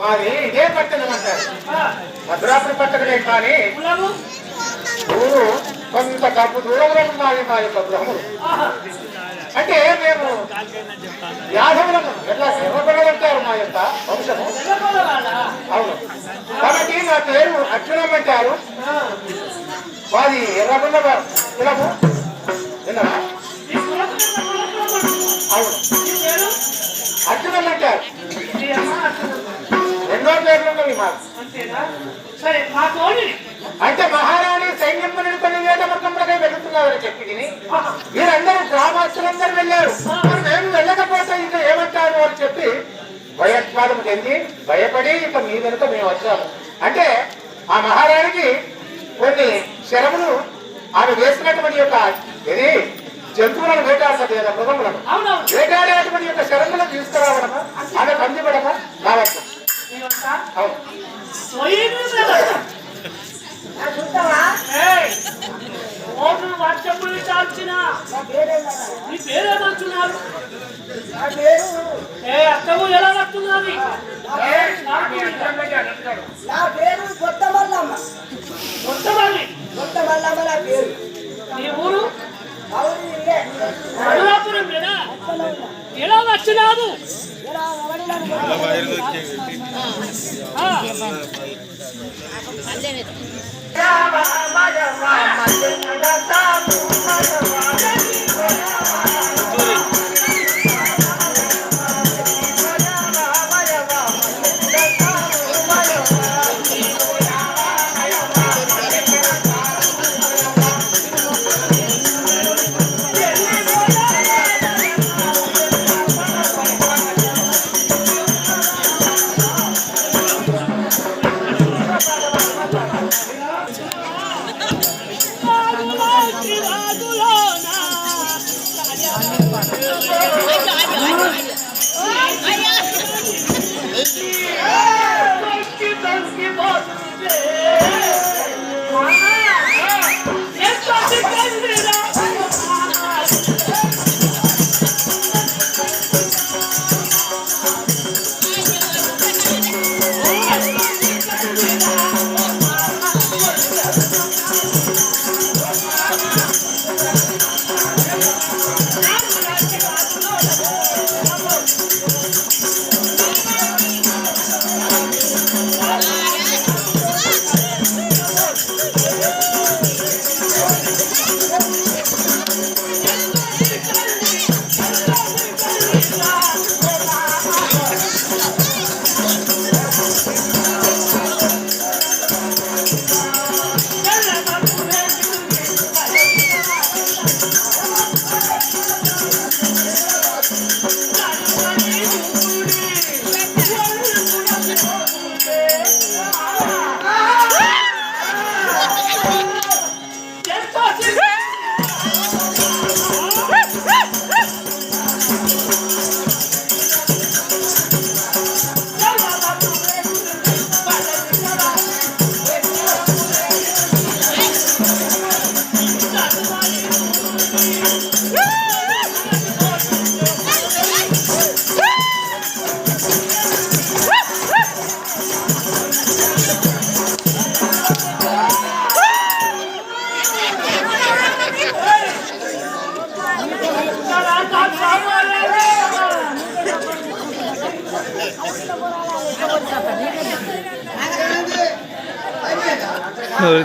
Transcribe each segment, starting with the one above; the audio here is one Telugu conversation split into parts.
మాది ఇదే పట్టణం అంటారు, మధురాపురి పట్టణమే. కానీ ఊరు కొంత డబ్బు దూరంలో ఉన్నది మా యొక్క గృహములు. అంటే మేము యాదవులను ఎట్లా ఎర్రగొండలంటారు మా యొక్క వంశము. అవును, కాబట్టి నా పేరు అర్జునం అంటారు. మాది ఎర్రగొండ కులము. విన్నారా? అవును, అర్జునం అంటారు. ఎన్నో పేర్లు ఉన్నవి మాకు. అంటే మహారాణి సైన్యం కొన్ని వేట మార్గంలోకి వెళుతున్నారని చెప్పి వీరందరూ గ్రామస్తులందరూ వెళ్ళారు. మరి మేము వెళ్ళకపోతే ఇంకా ఏమంటారు అని చెప్పి భయోత్పాదం చెంది భయపడి ఇక మీ వెనుక మేము వచ్చాము. అంటే ఆ మహారాణికి కొన్ని శరములు ఆమె వేసినటువంటి యొక్క ఇది జంతువులను వేటాడుతుంది కదా, మృగములను వేటాడేటువంటి యొక్క శరములను తీసుకురావడము, ఆమె పందిపడము కావచ్చు. అవును, అక్కము ఎలా వస్తున్నది? నా పేరు కొత్తమల్లమ్మ. కొత్తమల్లమ్మ నా పేరు. నీ ఊరు మధురాపురం. ఎలా వచ్చినాదు?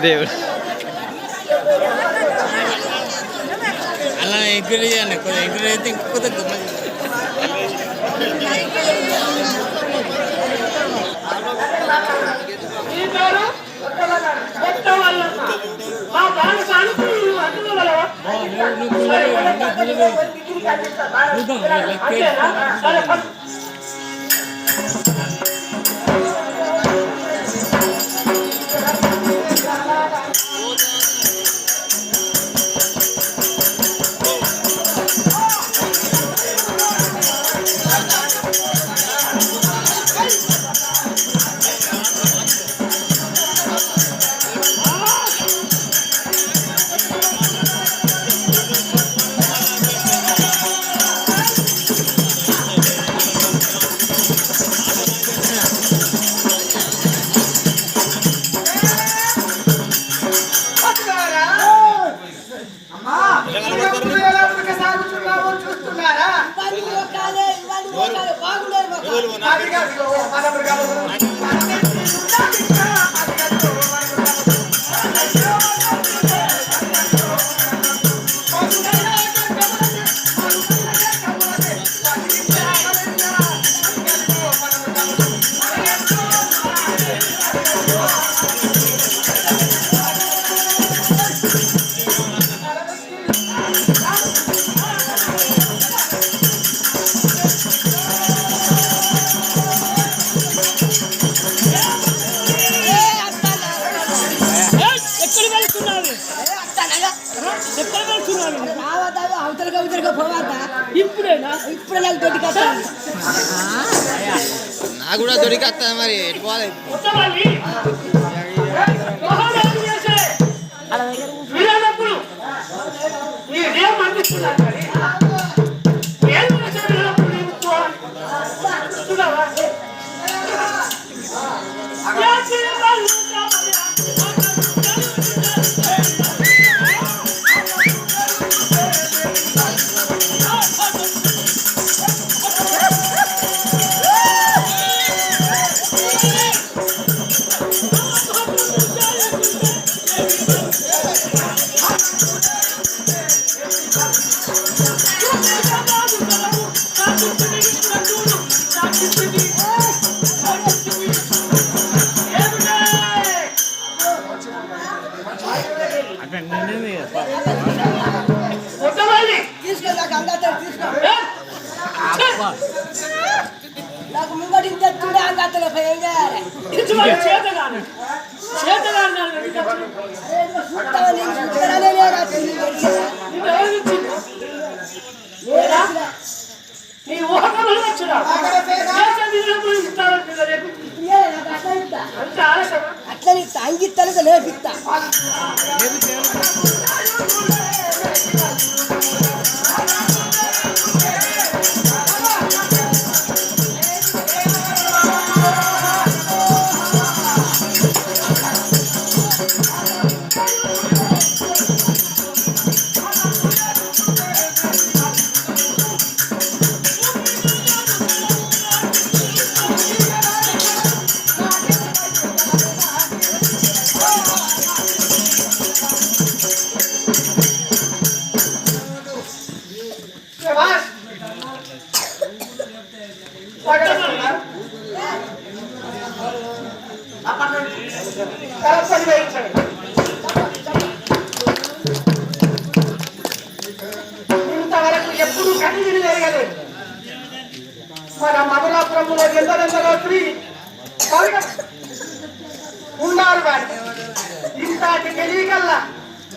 దేవుడు అలా ఎంకరేజ్ చేయండి, ఎంకరేజ్ అయితే ఇంకొక ఇప్పుడేనా ఇప్పుడు నాకు దొడ్డికొస్తాను. నాకు కూడా దొరికొస్తా మరి ఎటుకోవాలి ఉత్తమల్లి మహారాజు చేసే వీరన్నప్పుడు ఈ దేవ పంపిస్తున్నారు మరి ఏం చేసే వీరన్నప్పుడు నీవు చూడవా తీసుకో నాకు అంగాతో తీసుకో. నాకు ముంగటి తెచ్చుడే అంగాతలో ఏం చేయాలి? చేతగాను చూస్తావా నేను చూస్తానే లేరా తిరిగి గడిచేదా? నీ ఊహకలు వచ్చినా అట్లా నీ అంగిత్తలకు లేపిస్తా. ఇంతవరకు ఎప్పుడు కనివిని జరగలేదు. మన మధురాపురంలో ఎందరెందరో స్త్రీ ఉన్నారు కానీ ఇంతటి తెలియగల్లా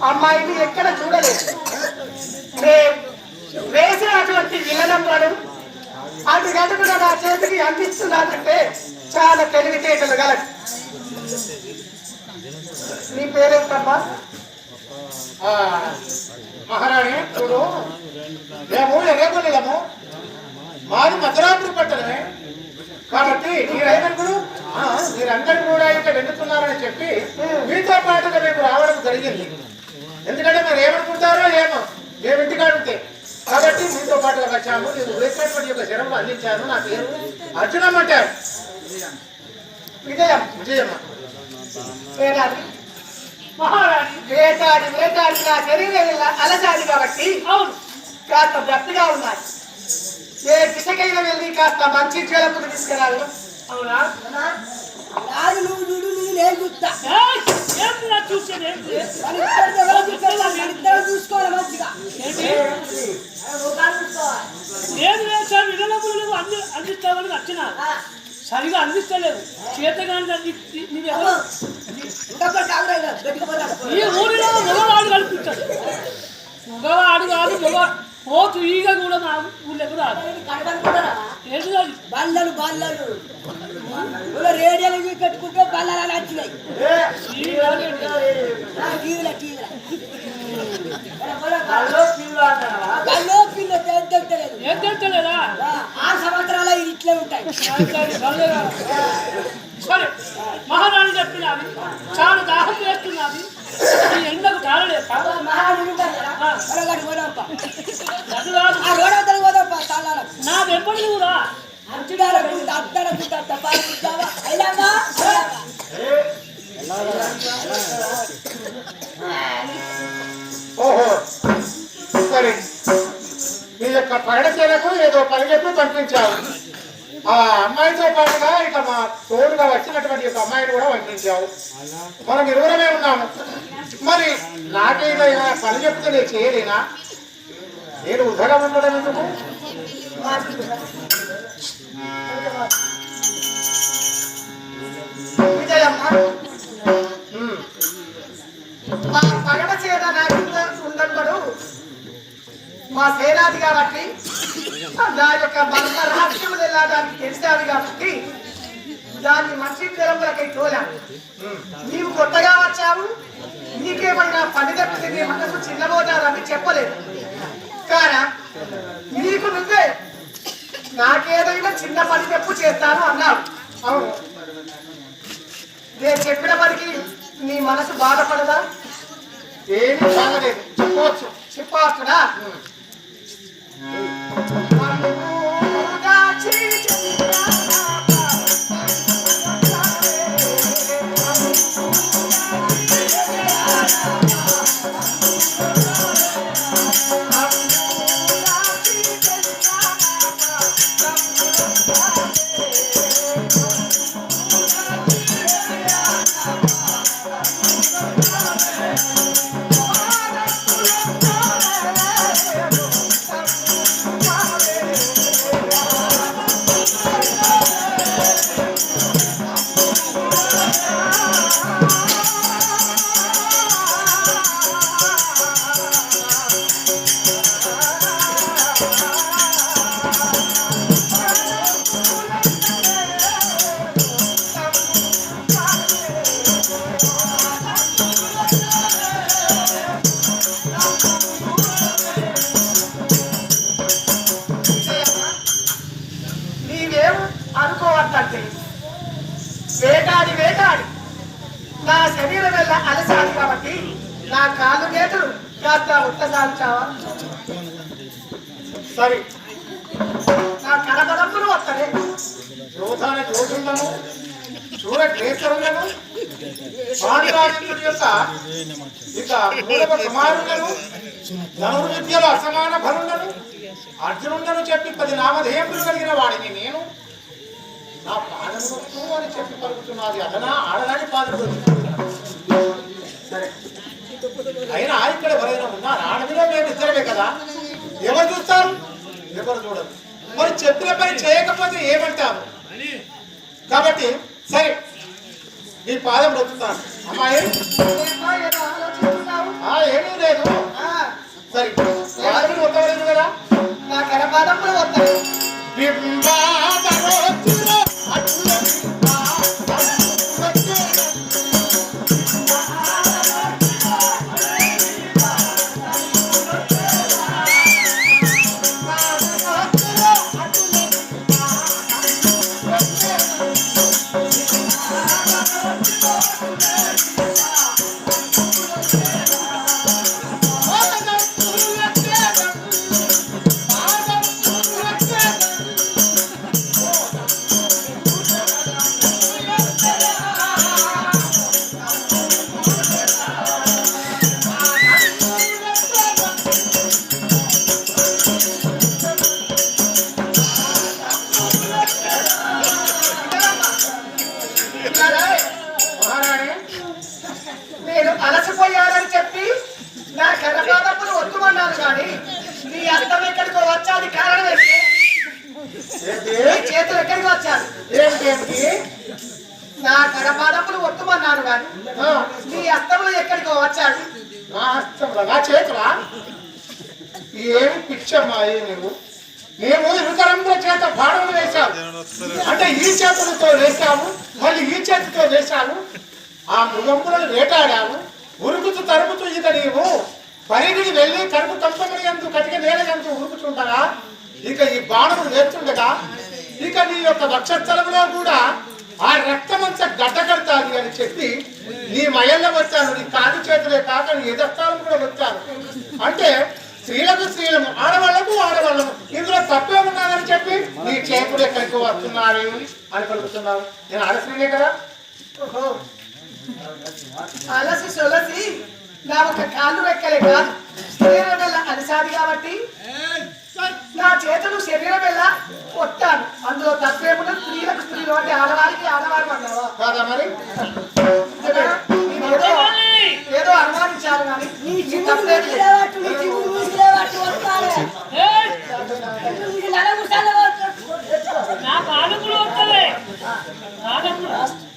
అమ్మాయిని ఎక్కడ చూడలేదు. వేసినటువంటి విలనంలను అటు గడుపున నా చేతికి అందిస్తున్నానంటే చాలా తెలివితేటలు గలదు. నీ పేరేంటమ్మా? మహారాణి చూడు, మేము ఎర్రగొల్లము, మాది మధురాపురం పట్టణమే. కాబట్టి మీరైనప్పుడు మీరందరూ కూడా ఇక్కడ వెళ్తున్నారని చెప్పి మీతో పాటుగా మేము రావడం జరిగింది. ఎందుకంటే మీరు ఏమనుకుంటారో ఏమో మేము ఇంటికి అడిగితే, కాబట్టి మీతో పాటుగా వచ్చాము. నేను వేసినటువంటి యొక్క శరంలో అందించాను. నా పేరు అర్జునమ్మ అంటారు. విజయమ్మ వేటాడి మహారాణి వేటాడి వేటాడి నా శరీరం అలసాడి కాబట్టి అవును కాస్త గట్టిగా ఉన్నాయి. ఏ దిశకైనా వెళ్ళి కాస్త మంచి జలపులు తీసుకురాలి. అవునా రాజు నువ్వు చూడు నేను చూస్తా. ఏం చూసేది ఇద్దరు చూసుకోవాలి మంచిగా. నేను వేసాను వినలములు నువ్వు అందిస్తామని వచ్చినా సరిగా అందిస్తలేవు. చేతగాని నీవెవరు ఈ ఊరిలో మగవాడు కల్పించాడు. మగవాడు కాదు పోతు ఈగ కూడా మా ఊళ్ళకు రాదు. ఏంటి బల్లలు బల్లలు రేడియోలు పెట్టుకుంటే బల్లలు నచ్చినాయి. టీవీలో టీవీలో బల్లో పిల్ల తెలియదు. ఏం తెలుస్తలేదా? 6 సంవత్సరాలు ఇట్లే ఉంటాయి. సరే మహారాణి చెప్పినది చాలా దాహం వేస్తున్నది. ఈ ఎండకు తాళలేదు. నా వెంబడి నువ్వు రా. ఓహో సరే, మీ యొక్క పగడచేలకు ఏదో పని చెప్పి పంపించావు. ఆ అమ్మాయితో పాటుగా ఇక మా తోడుగా వచ్చినటువంటి ఒక అమ్మాయిని కూడా పంపించావు. మనం ఇరువురమే ఉన్నాము. మరి నాకేదైనా పని చెప్తే నేను చేయలేనా? నేను ఉదగా ఉండడం ఎందుకు? విజయమ్మ, మా పగడ చేత నాకు ఉండడు మా సేనాది కాబట్టి నా యొక్క మర్మ రహస్యం వెళ్ళడానికి తెలిసావి కాబట్టి దాన్ని మంచి తెలంగాణకై తోలాను. నీవు కొత్తగా వచ్చావు, నీకేమైనా పని తప్పితే నీ మనసు చిన్నబోతారని చెప్పలేదు కారా. నీకు నువ్వే నాకేదైనా చిన్న పని తప్పు చేస్తాను అన్నావు. అవును, నేను చెప్పిన పనికి నీ మనసు బాధపడదా? ఏమీ బాగలేదు, చెప్పవచ్చు. చెప్పవచ్చునా? అనుకోవద్దంటే వేటాడి వేటాడి నా శరీరం వల్ల అలసాలి కాబట్టి నా కాళ్ళు చేతులు కాస్త ఉత్తసాల్చావా? సరే, నా కడపడప్పులు వస్తానే యోధాన యోధులను చూడ కేసరులను పాండురాజేంద్రుడి యొక్క ఇక మూడవ కుమారులను ధనుర్విద్యలో అసమాన బలులను అర్జునులను చెప్పి 10 నామధేయములు కలిగిన వాడిని నేను. నా పాదములకు అని చెప్పి పలుకుతున్నది అదనా ఆడదాని పాదములు. సరే, అయినా ఇక్కడ ఎవరైనా ఉన్నారు? ఆడవిలో మేము ఇద్దరమే కదా, ఎవరు చూస్తారు? ఎవరు చూడరు. మరి చెప్పిన పని చేయకపోతే ఏమంటారు? కాబట్టి సరే, ఈ పాదం రొక్కుతాను. అమ్మాయి ఏమీ లేదు. సరే, పాదం రొక్కలేదు కదా, నా కడపాదములు వస్తాయి. నేను అలసిపోయానని చెప్పి నా కడపాదములు వద్దుమన్నాను కానీ నీ అర్థం ఎక్కడికో వచ్చాది. కారణం ఏంటి? చేతులు ఎక్కడికి వచ్చాను? ఏమిటి? నా కడపాదములు వద్దుమన్నాను కానీ నీ అర్థములు ఎక్కడికో వచ్చాడు. నా హస్తంలో నా చేతులా? ఏమి పిచ్చమ్మాయి నువ్వు? మేము ఇరుకరంలో చేత బాణములు వేశాము, అంటే ఈ చేతులతో వేశాము, మళ్ళీ ఈ చేతితో వేశాము. ఆ మృగములను వేటాడాము, ఉరుకుతూ తరుముతూ ఇక నీవు పరిగిడి వెళ్ళి కడుపు తంపములు ఎందు కటిక నేల ఎందు ఉరుకుతుండగా ఇక ఈ బాణములు వేస్తుండగా ఇక నీ యొక్క వక్షస్థలములో కూడా ఆ రక్తమంతా గడ్డకడతాది అని చెప్పి నీ మయల్లో వచ్చాను. నీ కాదు చేతులే కాక నీ ఎదస్థానం కూడా వచ్చాను. అంటే స్త్రీలకు స్త్రీలము, ఆడవాళ్లకు ఆడవాళ్ళము, ఇందులో తప్పే ఉన్నదని చెప్పి నీ చేతులు ఎక్కడికి వస్తున్నాడు అని పలుకుతున్నావు. నేను ఆడస్త్రీనే కదా. అలసి సొలసి నా ఒక కాళ్ళు రెక్కలే కాదు, శరీరం వల్ల అలసాది కాబట్టి నా చేతులు శరీరం వల్ల కొట్టాను. అందులో తప్పేముంటే స్త్రీలకు స్త్రీలు అంటే ఆడవారికి ఆడవారు అన్నావా? కాదా మరి? ఏదో అనుమానించాను కానీ నా కాలు కూడా వస్తుంది.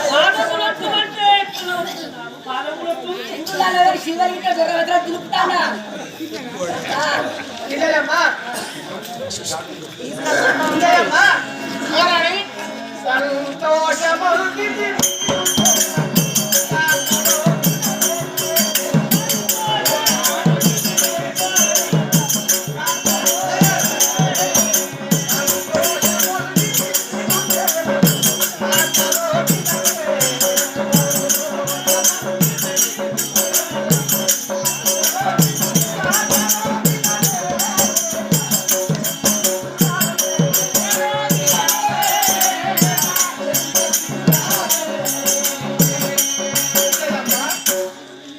పాదములొట్టు అంటే ఎట్లా వస్తున్నావు? పాదములొట్టు శివలింగ దొరవద్ర దులుపుతానా విజయమ్మా విజయమ్మా మహారాణి సంతోషముంది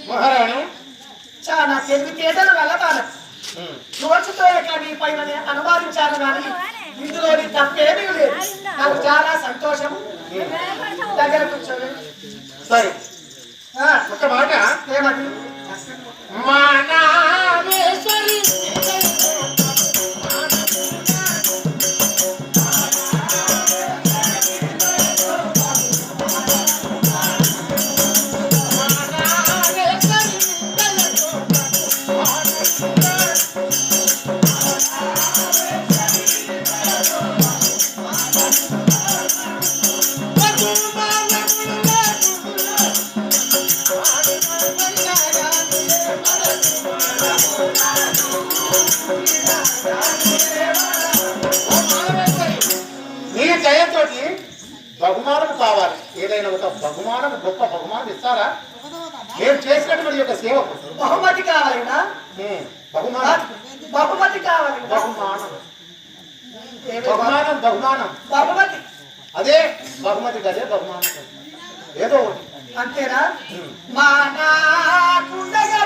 మహారాణి చాలా తెలివితేటలు వెళ్ళతాను రోజుతో ఇక నీ పైన అనుమానించాను కానీ ఇందులోని తప్పేమీ లేదు నాకు చాలా సంతోషం దగ్గర కూర్చోండి సరే ఆ, ఒక మాట ఏమది మానావేశ్వరి నీ దయతోటి బహుమానం కావాలి. ఏదైనా ఒక బహుమానం, గొప్ప బహుమానం ఇస్తారా? మేము చేసినటువంటి యొక్క సేవకు బహుమతి కావాలన్నా బహుమానం బహుమతి కావాలి బహుమానం బహుమానం బహుమానం బహుమతి అదే బహుమతి అదే బహుమానం ఏదో ఒకటి అంతేనా మా నాకుండగా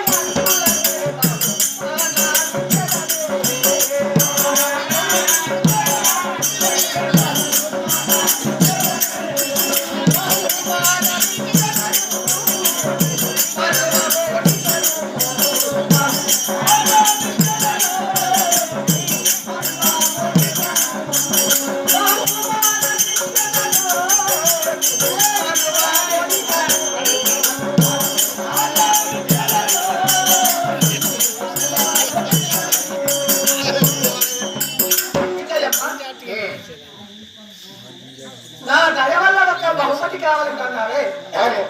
నా దయ వల్ల ఒక బహుమతి కావాలంటున్నావే అవును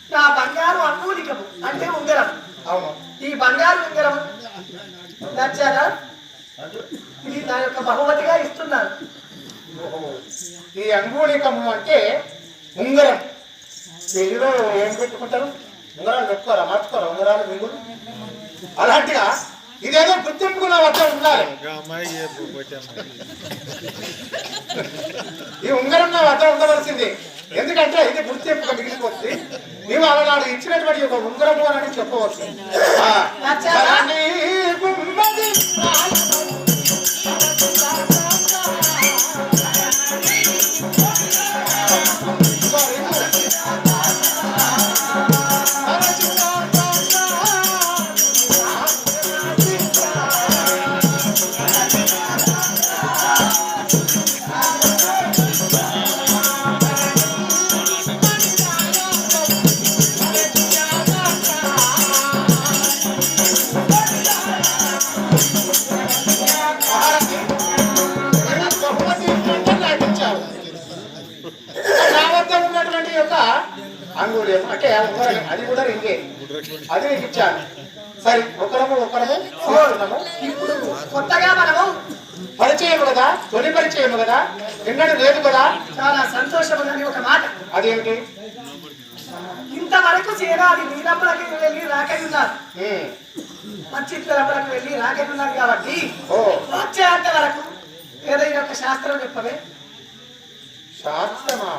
నా బంగారు అమూలికము అంటే ఉంగరం అవును ఈ బంగారు ఉంగరం నచ్చారా ఇది నా యొక్క బహుమతిగా ఇస్తున్నాను ఈ అంగుళికము అంటే ఉంగరం. పెళ్లిలో ఏం పెట్టుకుంటారు? ఉంగరాలు పెట్టుకోరా, మార్చుకోరా ఉంగరాలు మింగులు. అలాంటిగా ఇదేదో గుర్తింపు నా వద్ద ఉండాలి. ఈ ఉంగరం నా వద్ద ఉండవలసింది. ఎందుకంటే ఇది గుర్తింపుగా మిగిలిపోతుంది. నీవు అలనాడు ఇచ్చినటువంటి ఒక ఉంగరము అని చెప్పవచ్చు. అంగుళం అంటే ఉంగరం, అది కూడా ఇంకే, అది నీకు ఇచ్చాను. సరే ఒకరము చూస్తున్నాము. ఇప్పుడు కొత్తగా మనము పరిచయం కదా, తొలి పరిచయం కదా, ఎన్నడూ లేదు కదా. చాలా సంతోషముందని ఒక మాట. అదేమిటి? ఇంతవరకు చేరాలి నీలమ్మలకి వెళ్ళి రాకనున్నారు, మంచి పిల్లలకు వెళ్ళి రాకనున్నారు కాబట్టి వచ్చేంత వరకు ఏదైనా ఒక శాస్త్రం చెప్పవే. శాస్త్రమా?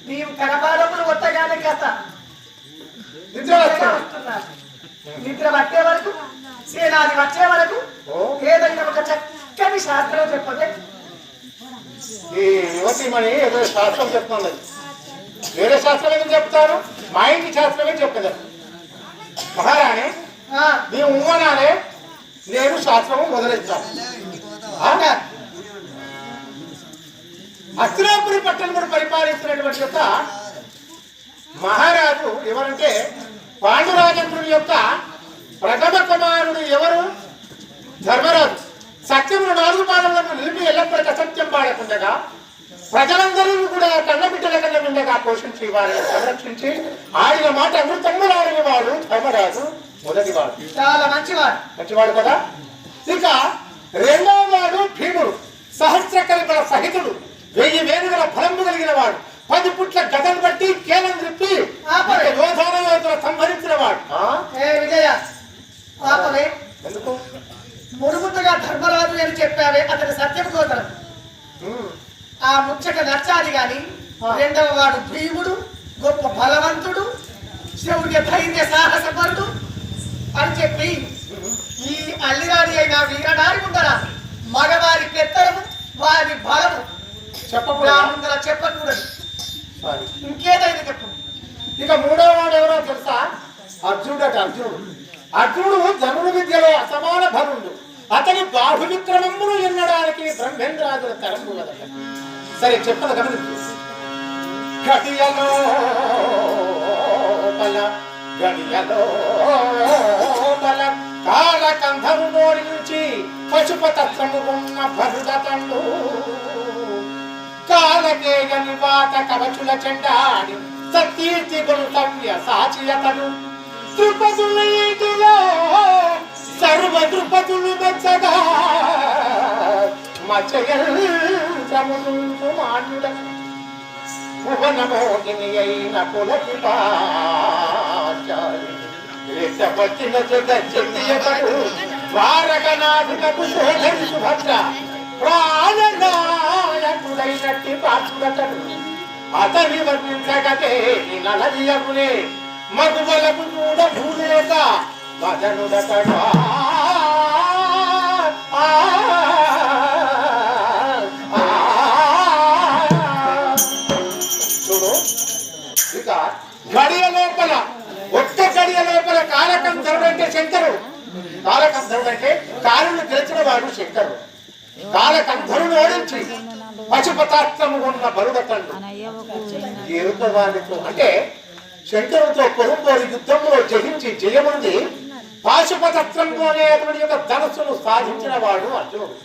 నీవు కనపాలములు కొత్తగానే కథ నిద్ర వస్తున్నారు. నిద్ర పట్టే వరకు సేనాది వచ్చే వరకు ఏదైనా ఒక చక్కని శాస్త్రం చెప్పదే. ఈ యువతిమణి ఏదో శాస్త్రం చెప్తున్నది. వేరే శాస్త్రం ఏదో చెప్తారు, మా ఇంటి శాస్త్రమే చెప్పదు. మహారాణి నీ ఉమ్మనాలే నేను శాస్త్రము మొదలెత్తాను. హస్తినాపురి పట్టణమును పరిపాలిస్తున్నటువంటి యొక్క మహారాజు ఎవరంటే పాండురాజేంద్రుని యొక్క ప్రథమ కుమారుడు ఎవరు? ధర్మరాజు. సత్యమును 4 పాదములను నిలిపి ఎల్లప్పటికీ అసత్యం పాడకుండగా ప్రజలందరూ కూడా కన్నబిడ్డల కన్నా ఉండగా పోషించి వారిని సంరక్షించి ఆడిన మాట అమృతమ్ములాడిన వాడు ధర్మరాజు మొదటివాడు. చాలా మంచివాడు కదా. ఇక రెండవ వాడు భీముడు. సహస్రకల్పల సహితుడు, 1000 వేలుగల ఫలము కలిగిన వాడు, 10 పుట్ల గదలు బట్టి కేలం త్రిప్పి యోధాన యోధుల సంహరించిన వాడు. విజయ ఎందుకు మురుగుతుగా ధర్మరాజు అని చెప్పావే, అతని సత్యం గోత్రం. ఆ ముచ్చట నచ్చాలి గాని రెండవ వాడు భీముడు, గొప్ప బలవంతుడు, శౌర్య ధైర్య సాహసపరుడు అని చెప్పి ఈ అల్లిరాడి అయిన వీరనారి ముందర మగవారి పెత్తరము వారి బలము ముందర చెప్పకూడదు. ఇంకేదైనా చెప్పు. ఇక మూడవ వాడు ఎవరో తెలుసా? అర్జునుడట. అర్జునుడు ధనుడు విద్యలో అసమాన బలుడు. అతని బాహువిక్రమమును ఎన్నడానికి బ్రహ్మేంద్రాదుల తరంపు కదట. సరే చెప్పదు గమనించు. గడియలో కాల కంధము నోడి నుంచి పశుపతత్వము ఉన్న భరుడతండు కాలకేయ నివాత కవచుల చెండాడి సత్కీర్తి గొంతవ్య సాచియతడు ద్రుపదులైటిలో సర్వ ద్రుపదులు మెచ్చగా మచ్చయమును మాన్యుడ భువనమోగిని అయిన పులకి పాచారిన జగత్యతడు ద్వారకనాథులకు సోదరి సుభద్ర ప్రాణనాయకుడైనట్టి పాత్రుడతడు అతని వర్ణించగతే నలదియకునే మగువలకు చూడ భూలేక మదనుడతడు. చూడు ఇక గడియ లోపల ఒక్క గడియ లోపల కాలకంధరుడు అంటే శంకరుడు. కాలకంధరుడు అంటే కాలును గెలిచిన వాడు శంకరుడు. కాలకంధరుడు ఓడించి పశుపతాస్త్రము ఉన్న బరుడతండు ఎరుకవానితో అంటే శంకరుడితో పొరుంబోరి యుద్ధంలో జయించి జయముంది పాశుపతత్రము అనేటువంటి యొక్క ధనస్సును సాధించిన వాడు అర్జునుడు.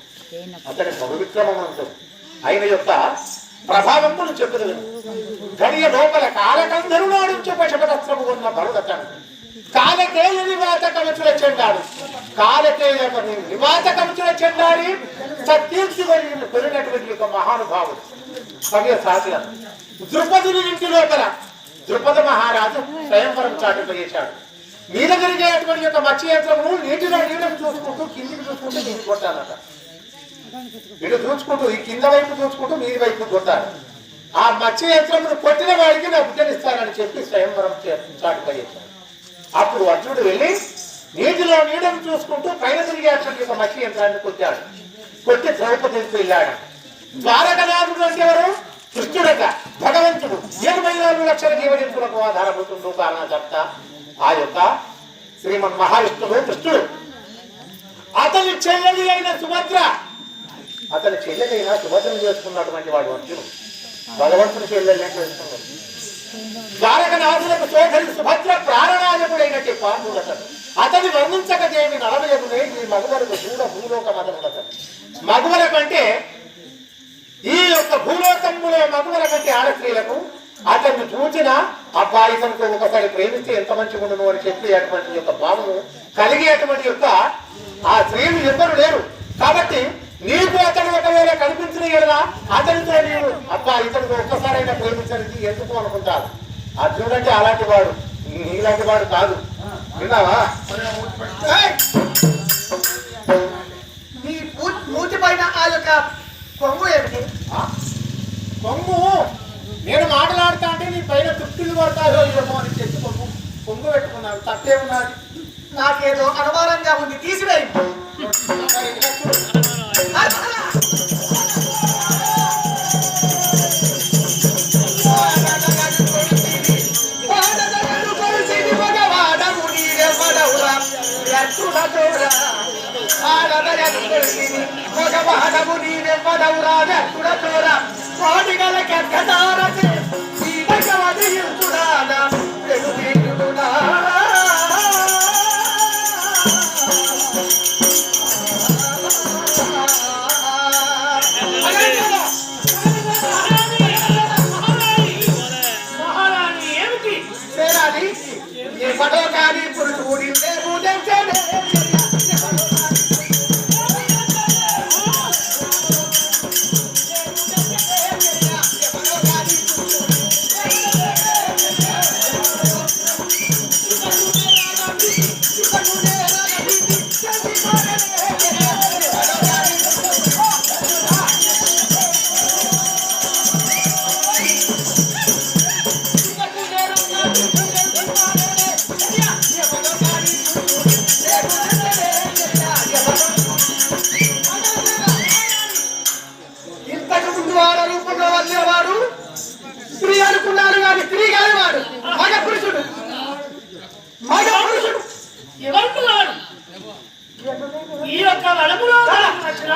అతని బహువిక్రమవంతుడు ఆయన యొక్క ప్రభావమును చెప్పుదు. గడియ లోపల కాలకంధరుడు ఓడించి పశుపతత్రము ఉన్న బరుడతండు కాలకేయ నివాత కవచుల చెండాడు. కాలకేయ నివాత కవచుల చెండాడి సత్కీర్తి కొలినటువంటి ఒక మహానుభావుడు సవ్య సాధ్య. ద్రుపదుని ఇంటి లోపల ద్రుపద మహారాజు స్వయంవరం చాటిపోయేశాడు. మీద జరిగేటువంటి యొక్క మత్స్య యంత్రము నీటిలో నీళ్ళను చూసుకుంటూ కిందికి చూసుకుంటూ నీరు కొట్టాలట. ఇటు చూసుకుంటూ ఈ కింద వైపు చూసుకుంటూ నీటి వైపు కొట్టాలి. ఆ మత్స్య యంత్రమును కొట్టిన వాడికి నా బిడ్డనిస్తానని చెప్పి స్వయంవరం చాటిపోయేశాడు. అప్పుడు అర్జునుడు వెళ్ళి నీటిలో నీడను చూసుకుంటూ పైన తిరిగేటువంటి ఒక మత్స్య యంత్రాన్ని కొట్టాడు. కొట్టి ద్రౌపదికి వెళ్ళాడు. ద్వారకనాథుడు అంటే ఎవరు? కృష్ణుడట, భగవంతుడు. 24 లక్షల జీవజంతువులకు ఆధారపడుతుండు కారణ చెప్తా. ఆ యొక్క శ్రీమన్ మహావిష్ణువు కృష్ణుడు. అతని చెల్లెలి అయిన సుభద్ర, అతని చెల్లెలైన సుభద్రను చేసుకున్నటువంటి వాడు అర్జునుడు. భగవంతుని చెల్లెల్ని చేసుకున్నాడు. ద్వారకనాథులకు సోదరి సుభద్ర ప్రాణనాయకుడైనట్టి పాండుడతడు. అతని వర్ణించకదేమి నడవయకునే ఈ మగవరకు చూడ భూలోక మదనుడతడు. మగవర కంటే ఈ యొక్క భూలోకములో మగవర కంటే ఆడస్త్రీలకు అతన్ని చూచిన అబ్బాయి తనకు ఒకసారి ప్రేమిస్తే ఎంత మంచిగా ఉండను అని చెప్పి అటువంటి యొక్క భావము కలిగేటువంటి యొక్క ఆ స్త్రీలు ఎవ్వరు లేరు. కాబట్టి నీకు అతను ఒకవేళ కనిపించిన కదా అతనితో నీవు అబ్బా ఇతనికి ఒక్కసారైనా ప్రేమించడానికి ఎందుకు అనుకుంటారు. అర్జునుడు అంటే అలాంటి వాడు, నీలాంటి వాడు కాదు. విన్నావా? నీ మూతి పైన ఆ యొక్క కొంగు ఏమిటి? కొంగు నేను మాట్లాడుతా అంటే నీ పైన తుట్టులు పడతాయో ఏమో అని చెప్పి కొంగు పెట్టుకున్నాను. తప్పే ఉన్నది. నాకేదో అనుమానంగా ఉంది, తీసివేయి. మగవాడవు నీవెవ్వడవు రాజా చూడ వాడిగల కెక్కదారచే ఈడగవదియుడా వెలువీరుడా మహారాణి ఏమిటి సేనాని ఎవడో కానీ పురుడు ఊడిందే ఊడించే ఇంతకు ముందు వాడ రూపంలో వచ్చేవాడు స్త్రీ అనుకున్నాడు కానీ స్త్రీ కాదు వాడు మగ పురుషుడు ఎవరుకున్నాడు ఈ యొక్క వనములో వచ్చిన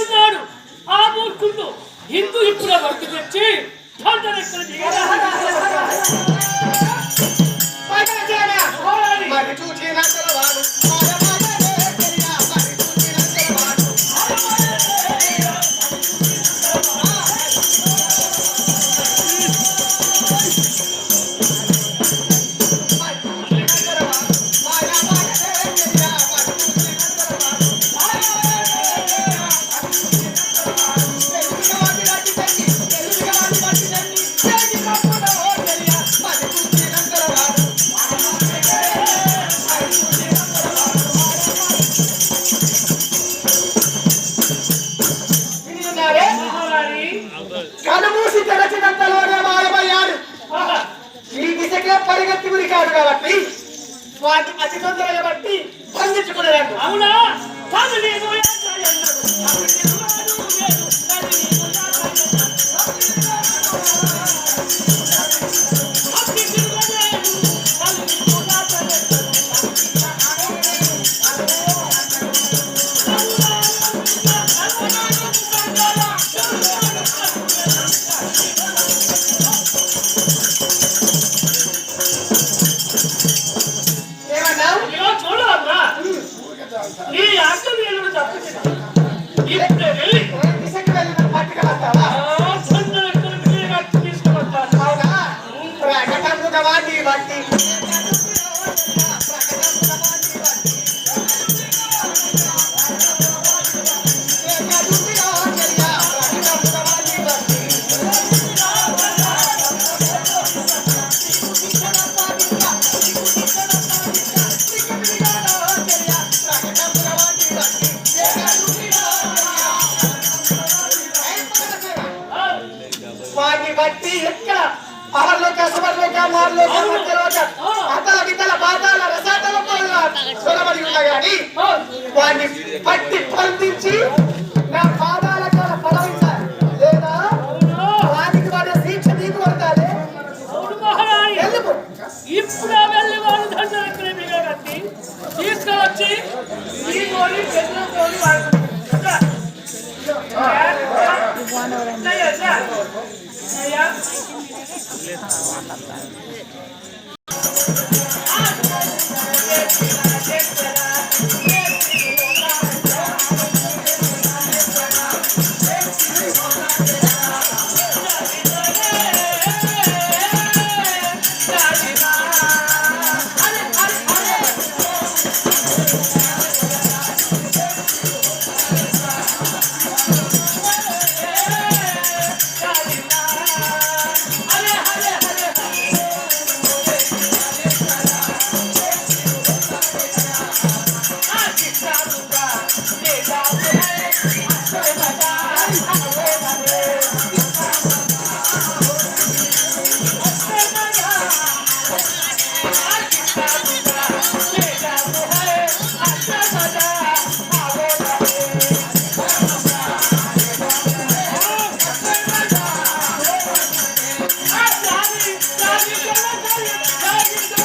ఉన్నాడు ఆ మూర్ఖుడు హిందూ ఇప్పుడే వర్క్ తెచ్చి మరి చూచిన వాడు కనుమూసి తెరచినంతలోనే మాయమయ్యాడు ఈ దిశగా పరిగెత్తి ఉరికాడు కాబట్టి వాటి అతి తొందరగా బట్టి బంధించుకునేవాడు అవునా ఈ ఆటలు నేను తప్పించిన ఇప్పుడే వెళ్ళి దిశకు వెళ్ళిన పట్టుకెళ్తావా తీసుకువస్తాను అవునా ప్రకటన వాటి బట్టి వాటిని బట్టి ఎక్కడ పవర్లోక సువర్లోక మార్లోక మధ్యలోక అతల వితల పాతాల రసాతల సొలబడి ఉన్నా గాని వాటిని పట్టి బంధించి నా పాదాల కాల పడవించాలి లేదా వాటికి వాడి శిక్ష నీకు పడతాది ఎందుకు ఇప్పుడే వెళ్ళి వాళ్ళు దండలెక్కడే మిగలగట్టి తీసుకువచ్చి ఈ గోళీ పెద్ద గోళీ సాగి సాగి సాగి